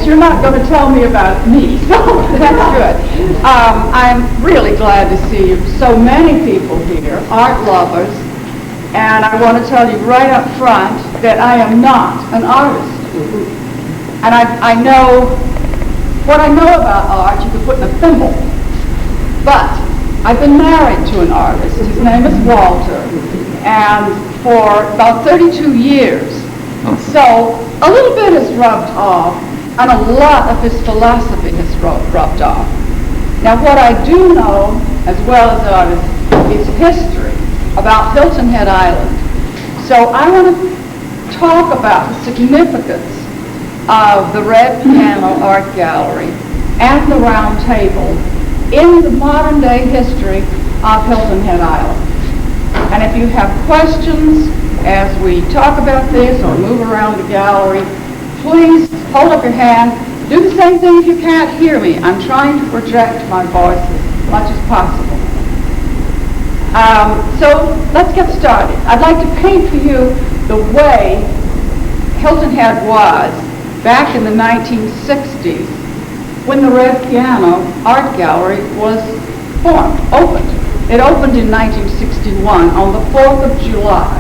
you're not going to tell me about me, so that's good. I'm really glad to see so many people here, art lovers, and I want to tell you right up front that I am not an artist. And I know, what I know about art you could put in a thimble, but I've been married to an artist. His name is Walter, and for about 32 years. So a little bit has rubbed off, and a lot of his philosophy has rubbed off. Now what I do know, as well as artists, is history about Hilton Head Island. So I want to talk about the significance of the Red Piano Art Gallery and the Roundtable in the modern day history of Hilton Head Island. And if you have questions as we talk about this or move around the gallery, please hold up your hand. Do the same thing if you can't hear me. I'm trying to project my voice as much as possible. So let's get started. I'd like to paint for you the way Hilton Head was back in the 1960s when the Red Piano Art Gallery was opened. It opened in 1961 on the 4th of July,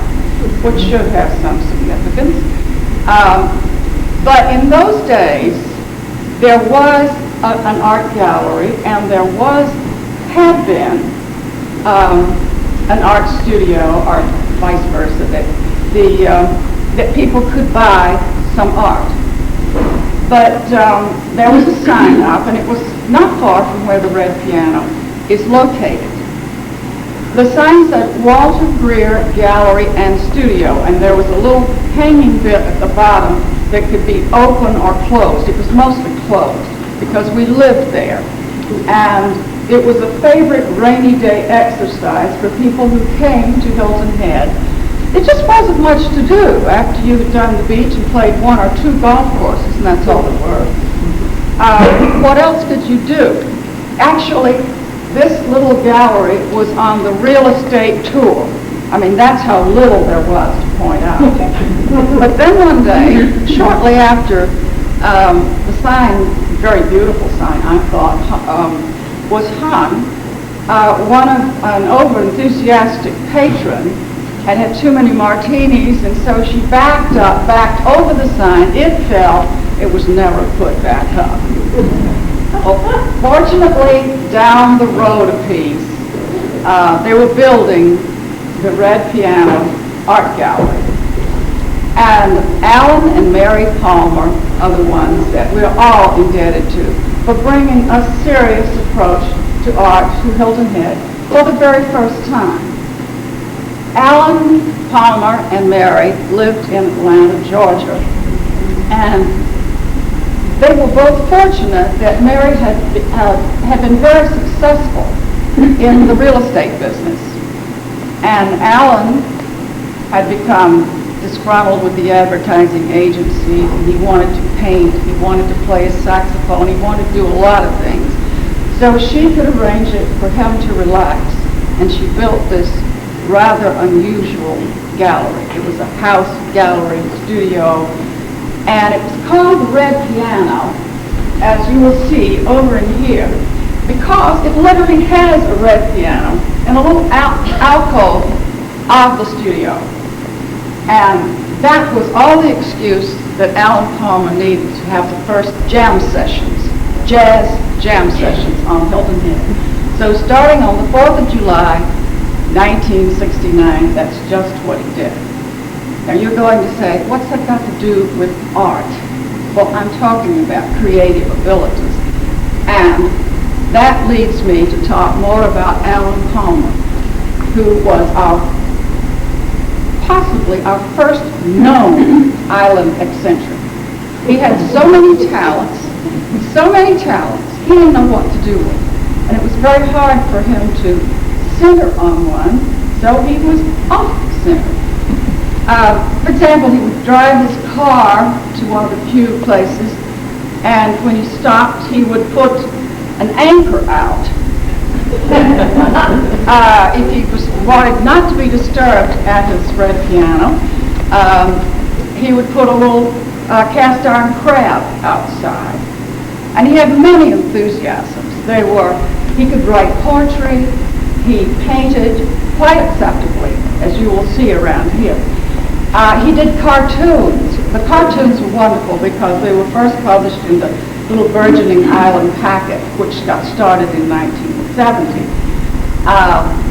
which should have some significance. But in those days, there was an art gallery, and there had been an art studio, or vice versa, that people could buy some art. But there was a sign up, and it was not far from where the Red Piano is located. The sign said Walter Greer Gallery and Studio, and there was a little hanging bit at the bottom that could be open or closed. It was mostly closed because we lived there. And it was a favorite rainy day exercise for people who came to Hilton Head. It just wasn't much to do after you had done the beach and played 1 or 2 golf courses, and that's all there were. What else could you do? Actually, this little gallery was on the real estate tour. I mean, that's how little there was to point out. But then one day, shortly after the sign, very beautiful sign, I thought, was hung, an over-enthusiastic patron had too many martinis, and so she backed over the sign. It fell. It was never put back up. Fortunately, down the road a piece, they were building the Red Piano Art Gallery. And Alan and Mary Palmer are the ones that we're all indebted to for bringing a serious approach to art to Hilton Head for the very first time. Alan Palmer and Mary lived in Atlanta, Georgia, and they were both fortunate that Mary had been very successful in the real estate business. And Alan had become disgruntled with the advertising agency. He wanted to paint, he wanted to play a saxophone, he wanted to do a lot of things. So she could arrange it for him to relax, and she built this rather unusual gallery. It was a house gallery studio, and it was called the Red Piano, as you will see over in here, because it literally has a red piano in a little alcove of the studio. And that was all the excuse that Alan Palmer needed to have the first jazz jam sessions on Hilton Head. So starting on the 4th of July, 1969, that's just what he did. Now you're going to say, what's that got to do with art? Well, I'm talking about creative abilities. And that leads me to talk more about Alan Palmer, who was possibly our first known island eccentric. He had so many talents, he didn't know what to do with. And it was very hard for him to center on one, so he was off-centered. For example, he would drive his car to one of the few places, and when he stopped, he would put an anchor out. If he wanted not to be disturbed at his red piano, he would put a little cast iron crab outside. And he had many enthusiasms. He could write poetry, he painted quite acceptably, as you will see around here. He did cartoons. The cartoons were wonderful because they were first published in the Little Burgeoning Island Packet, which got started in 1970.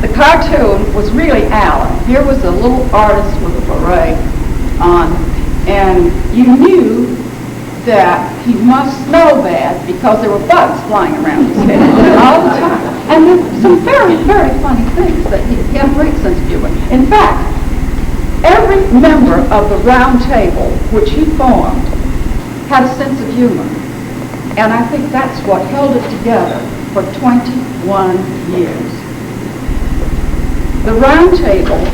The cartoon was really Alan. Here was a little artist with a beret on, and you knew that he must smell bad because there were bugs flying around his head all the time. And there were some very, very funny things that he had a great sense of humor. In fact, every member of the Roundtable, which he formed, had a sense of humor. And I think that's what held it together for 21 years. The Roundtable,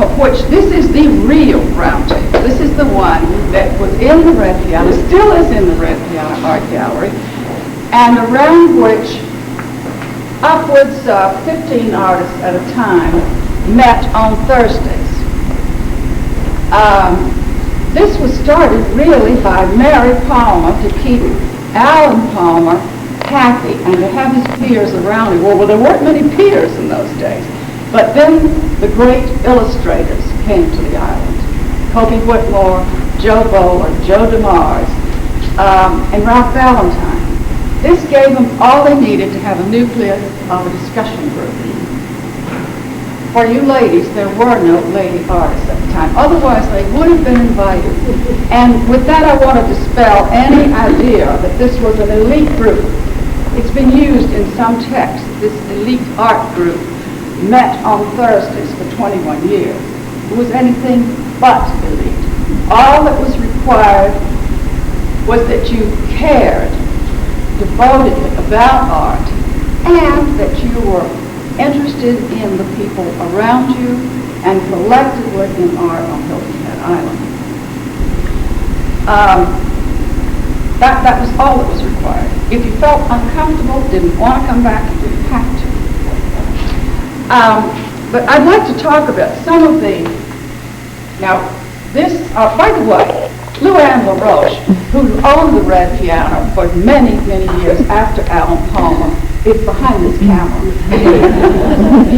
of which this is the real Roundtable. This is the one that was in the Red Piano, still is in the Red Piano Art Gallery, and around which upwards of 15 artists at a time met on Thursdays. This was started really by Mary Palmer to keep Alan Palmer happy and to have his peers around him. Well, there weren't many peers in those days. But then the great illustrators came to the island. Coby Whitmore, Joe Bowler, Joe DeMars, and Ralph Ballantine. This gave them all they needed to have a nucleus of a discussion group. For you ladies, there were no lady artists at the time. Otherwise, they would have been invited. And with that, I want to dispel any idea that this was an elite group. It's been used in some texts, this elite art group met on Thursdays for 21 years. It was anything but elite. All that was required was that you cared devotedly about art and that you were interested in the people around you and collectively in art on Hilton Head Island. That was all that was required. If you felt uncomfortable, didn't want to come back, you didn't have to. But I'd like to talk about some of the, now this, by the way, Louanne LaRoche, who owned the Red Piano for many, many years after Alan Palmer, is behind this camera.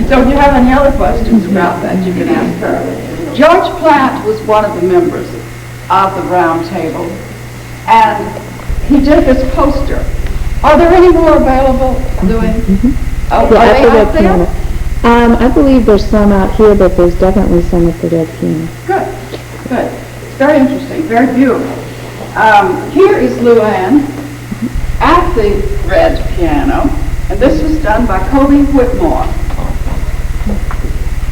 So if you have any other questions about that, you can ask her. George Plante was one of the members of the Roundtable, and he did this poster. Are there any more available, Louanne? Oh, are they out there? I believe there's some out here, but there's definitely some at the Red Piano. Good, good. It's very interesting, very beautiful. Here is Louanne at the Red Piano, and this was done by Coby Whitmore.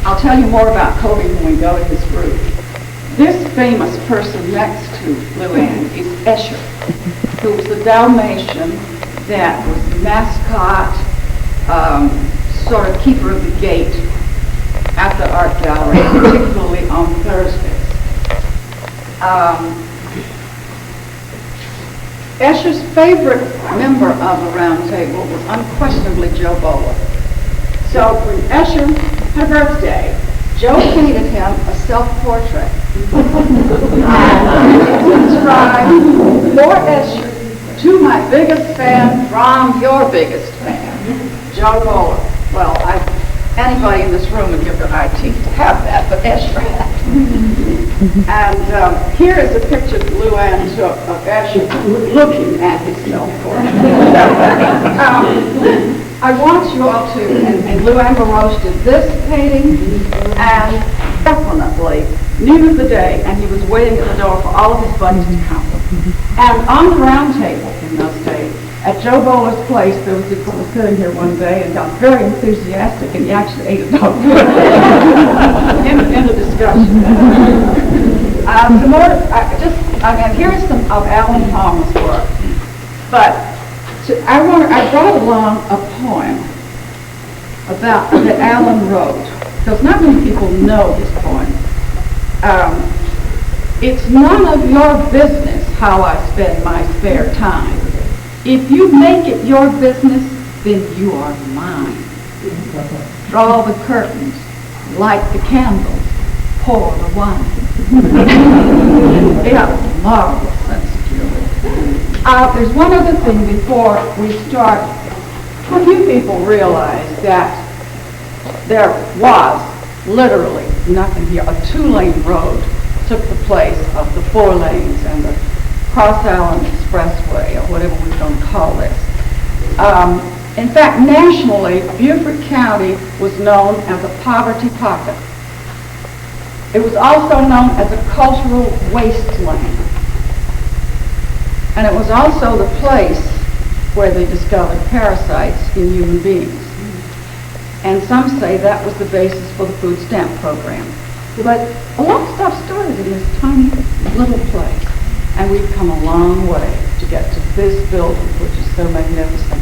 I'll tell you more about Coby when we go to his group. This famous person next to Louanne is Escher, who was the Dalmatian that was the mascot, sort of keeper of the gate at the art gallery, particularly on Thursdays. Escher's favorite member of the Roundtable was unquestionably Joe Bowler. So when Escher had a birthday, Joe painted him a self-portrait. Inscribed, for Escher, to my biggest fan from your biggest fan, Joe Bowler. Well, anybody in this room would give their eye teeth to have that, but Escher had. And here is a picture that Louanne took of Escher looking at his self-portrait. I want you all to, and Louanne LaRoche did this painting, and definitely knew the day, and he was waiting at the door for all of his buddies to come. And on the Roundtable in those days, at Joe Bowler's place, there was a girl sitting here one day and got very enthusiastic, and he actually ate a dog food in the discussion. Some more, here is some of Alan Palmer's work, but I brought along a poem that Alan wrote, because not many people know his poem. It's none of your business how I spend my spare time. If you make it your business, then you are mine. Draw the curtains, light the candles, pour the wine. It was marvelous, and There's one other thing before we start. A few people realize that there was literally nothing here. A two-lane road took the place of the 4 lanes and the Cross Island Expressway, or whatever we're going to call this. In fact, nationally, Beaufort County was known as a poverty pocket. It was also known as a cultural wasteland. And it was also the place where they discovered parasites in human beings. And some say that was the basis for the food stamp program. But a lot of stuff started in this tiny little place. And we've come a long way to get to this building, which is so magnificent.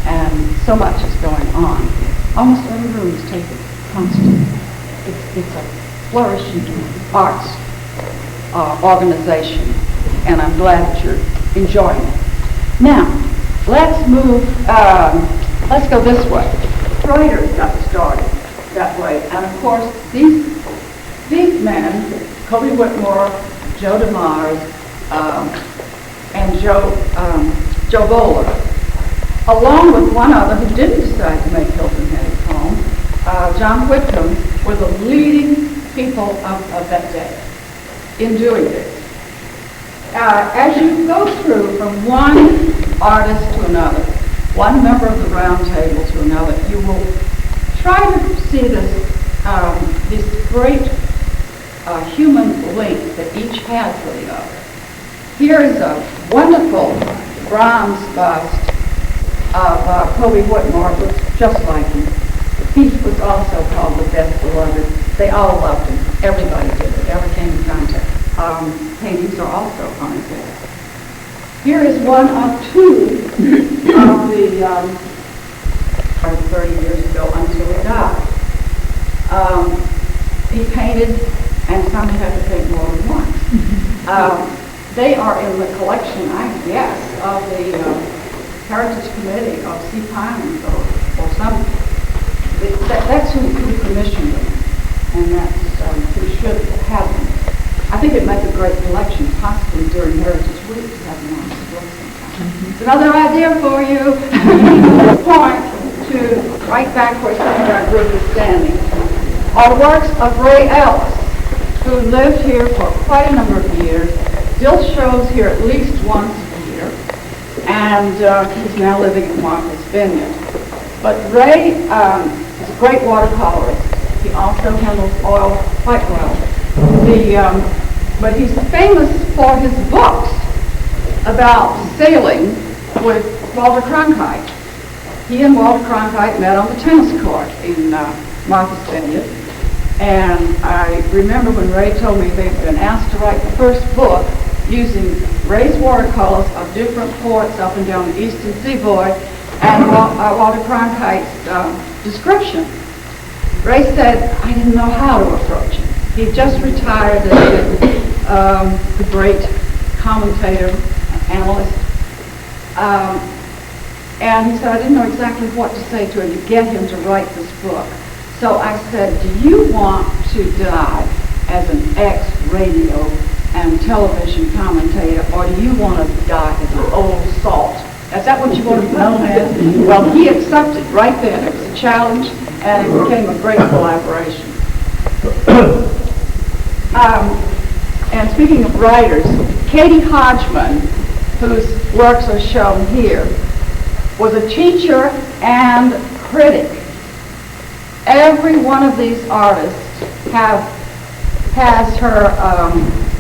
And so much is going on. Almost every room is taken constantly. It's a flourishing arts organization. And I'm glad that you're enjoying it. Now, let's move, let's go this way. Writers got started that way. And of course, these men, Coby Whitmore, Joe DeMars, and Joe Bowler, along with one other who didn't decide to make Hilton Head his home, John Whitcomb, were the leading people of that day in doing this. As you go through from one artist to another, one member of the Roundtable to another, you will try to see this great human link that each has for the other. Here is a wonderful bronze bust of Coby Whitmore. It looks just like him. He was also called the best beloved. They all loved him. Everybody did that ever came in contact. Paintings are also on his wall. Here is one of 2 of the 30 years ago until he died. He painted, and some had to paint more than once. They are in the collection, I guess, of the Heritage Committee of Sea Pines or some. That's who commissioned them, and that's who should have them. I think it'd make a great collection, possibly during Heritage Week, to have them on display sometime. It's another idea for you. Point to right back where some of our group is standing are works of Ray Ellis, who lived here for quite a number of years, still shows here at least once a year, and he's now living in Martha's Vineyard. But Ray is a great watercolorist. He also handles oil quite well. But he's famous for his books about sailing with Walter Cronkite. He and Walter Cronkite met on the tennis court in Martha's Vineyard. And I remember when Ray told me they'd been asked to write the first book using Ray's watercolors of different ports up and down the eastern seaboard and Walter Cronkite's description. Ray said, I didn't know how to approach it. He just retired as the great commentator, analyst. And he said, I didn't know exactly what to say to him to get him to write this book. So I said, do you want to die as an ex-radio and television commentator, or do you want to die as an old salt? Is that what you want to be known as? Well, he accepted right then. It was a challenge, and it became a great collaboration. And speaking of writers, Katie Hodgman, whose works are shown here, was a teacher and critic. Every one of these artists has her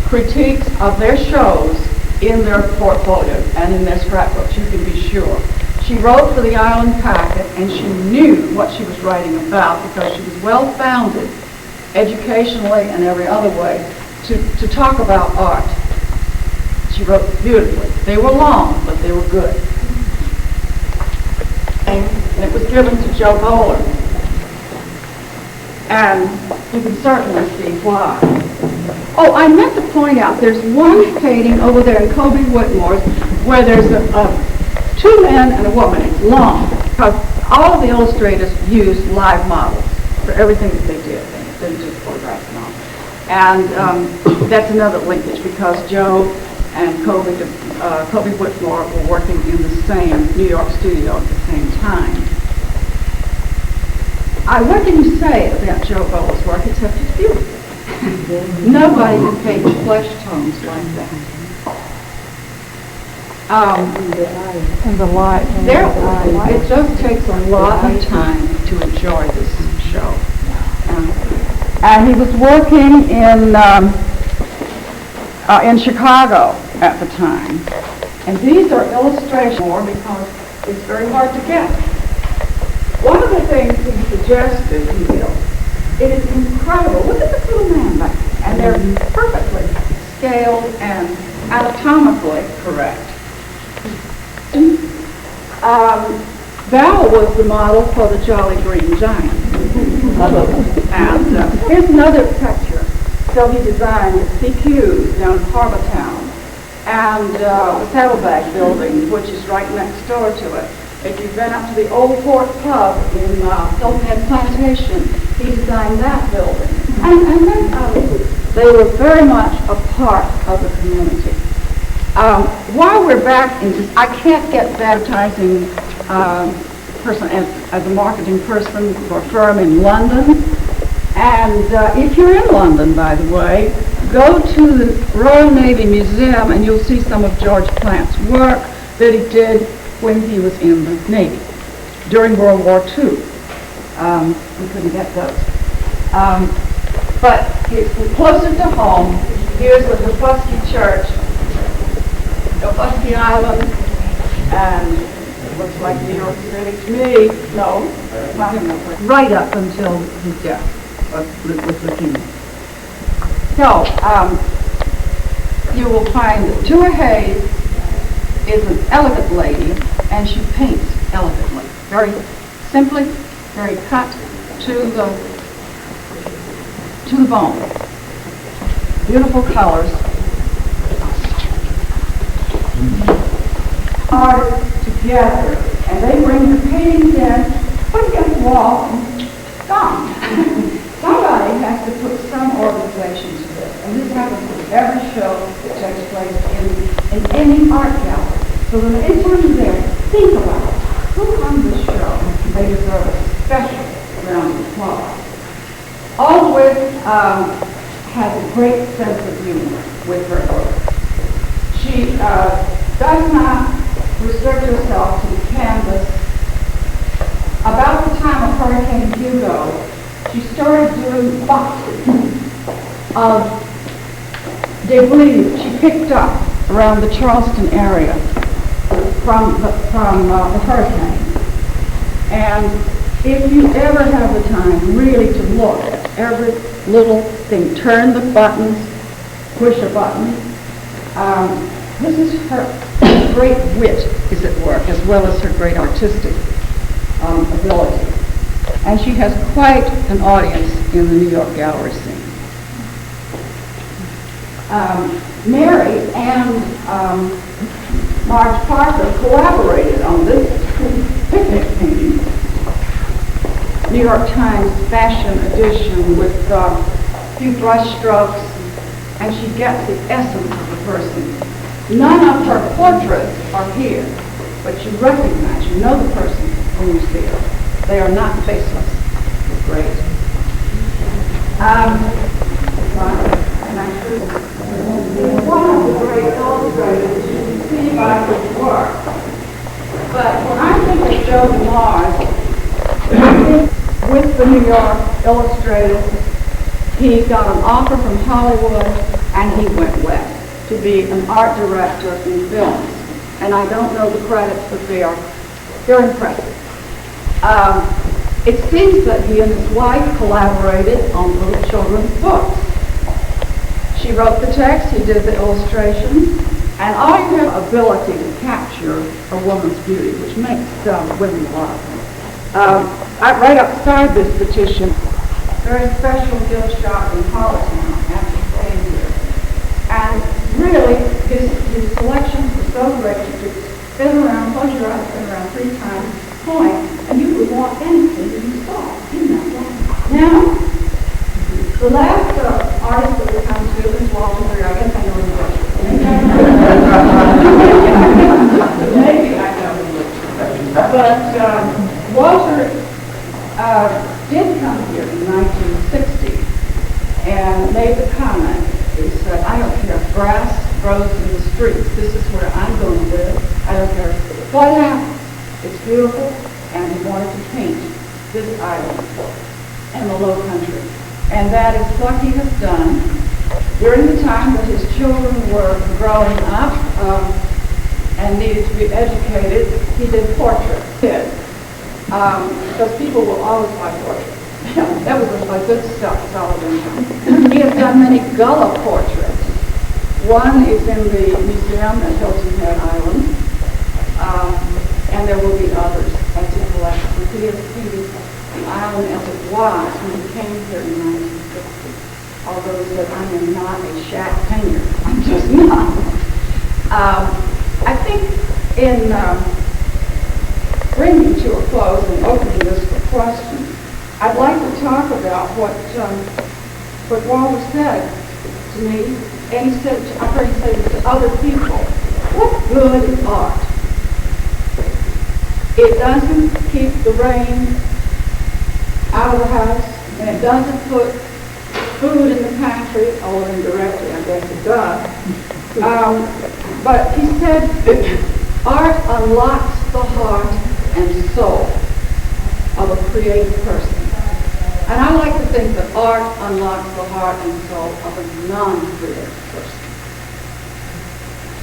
critiques of their shows in their portfolio and in their scrapbooks, you can be sure. She wrote for the Island Packet, and she knew what she was writing about because she was well-founded educationally and every other way to talk about art. She wrote beautifully. They were long, but they were good. And it was given to Joe Bowler. And you can certainly see why. Oh, I meant to point out, there's one painting over there in Coby Whitmore's where there's 2 men and a woman. It's long, because all of the illustrators used live models for everything that they did. They didn't just photographs and all. And that's another linkage, because Joe and Coby Coby Whitmore were working in the same New York studio at the same time. What can you say about Joe Bowles' work except it's beautiful? Nobody can paint flesh tones like that. And the light. It just takes a lot of time to enjoy this show. And he was working in Chicago at the time. And these are illustrations more because it's very hard to get. One of the things he suggested he built, it is incredible. Look at this little man back there. And they're perfectly scaled and anatomically correct. Val was the model for the Jolly Green Giant. And here's another picture. So he designed CQ's down in Harbor Town and the Saddleback Building, which is right next door to it. If you've been up to the Old Fort Pub in Hilton Head Plantation, he designed that building. And then they were very much a part of the community. While we're back in this, I can't get the advertising person as a marketing person for a firm in London. And if you're in London, by the way, go to the Royal Navy Museum and you'll see some of George Plante's work that he did when he was in the Navy during World War II. We couldn't get those. But closer to home, here's the Dufusky Church, Dufusky Island, and it looks like New York City to me. No, not enough. Right up until his death with leukemia. So, you will find that Tua Hayes is an elegant lady, and she paints elegantly. Very simply, very cut to the bone. Beautiful colors. Artists together, and they bring the paintings in, put it against the wall, and gone. Somebody has to put some organization to this, and this happens with every show that takes place in any art gallery. So that anytime you're there, think about it. Who comes to this show? They deserve a special round of applause. Aldwyth has a great sense of humor with her work. She does not restrict herself to the canvas. About the time of Hurricane Hugo, she started doing boxes of debris that she picked up around the Charleston area from the hurricane. And if you ever have the time really to look at every little thing, turn the buttons, push a button, this is her great wit is at work, as well as her great artistic ability. And she has quite an audience in the New York gallery scene. Mary and Marge Parker collaborated on this picnic painting, New York Times fashion edition, with a few brush strokes, and she gets the essence of the person. None of her portraits are here, but you recognize, you know the person when you see her. They are not faceless. It's great. One of the great illustrators you can see by his work. But when I think of Joe Marge, with the New York Illustrated, he got an offer from Hollywood and he went west to be an art director in films. And I don't know the credits, but they're impressive. It seems that he and his wife collaborated on little children's books. She wrote the text, he did the illustrations, and all you have ability to capture a woman's beauty, which makes women love. Right outside this petition, very special gift shop in Harlowtown after staying here. And really, his selections were so great, you could spin around, close your eyes, spin around 3 times, point, and you would want anything that you saw in that one. Now, the last artist that we come to is Walter Greer. I guess I know him better. Maybe I know. But Walter did come here in 1960 and made the comment. He said, I don't care if grass grows in the streets. This is where I'm going to live. I don't care what happens. It's beautiful, and he wanted to paint this island and the low country. And that is what he has done. During the time that his children were growing up and needed to be educated, he did portraits. Because people will always buy portraits. That was a good solid income. He has done many Gullah portraits. One is in the museum at Hilton Head Island, and there will be others as he collects. He has painted the island as it was when he came here in 1960. Although he said, I am not a shack painter. I'm just not. I think in bringing to a close and opening this for questions, I'd like to talk about what Walter said to me, and he said, I've heard him say this to other people, what good is art? It doesn't keep the rain out of the house, and it doesn't put food in the pantry, although indirectly I guess it does. But he said that art unlocks the heart and soul of a creative person. And I like to think that art unlocks the heart and soul of a non-creative person.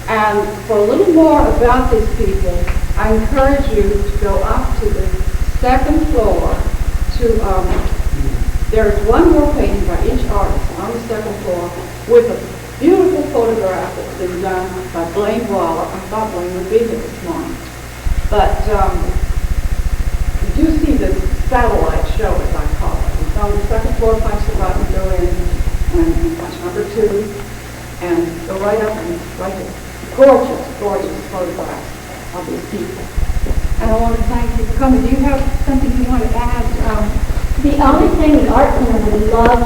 And for a little more about these people, I encourage you to go up to the second floor to, there is one more painting by each artist on the second floor with a beautiful photograph that's been done by Blaine. I thought Blaine would be here this morning. But you do see this satellite show, as I call it. It's on the second floor, punch the button, go in, and punch number 2, and go right up and right there. Gorgeous, gorgeous photographs of these people. And I want to thank you for coming. Do you have something you want to add? The only thing the art center would love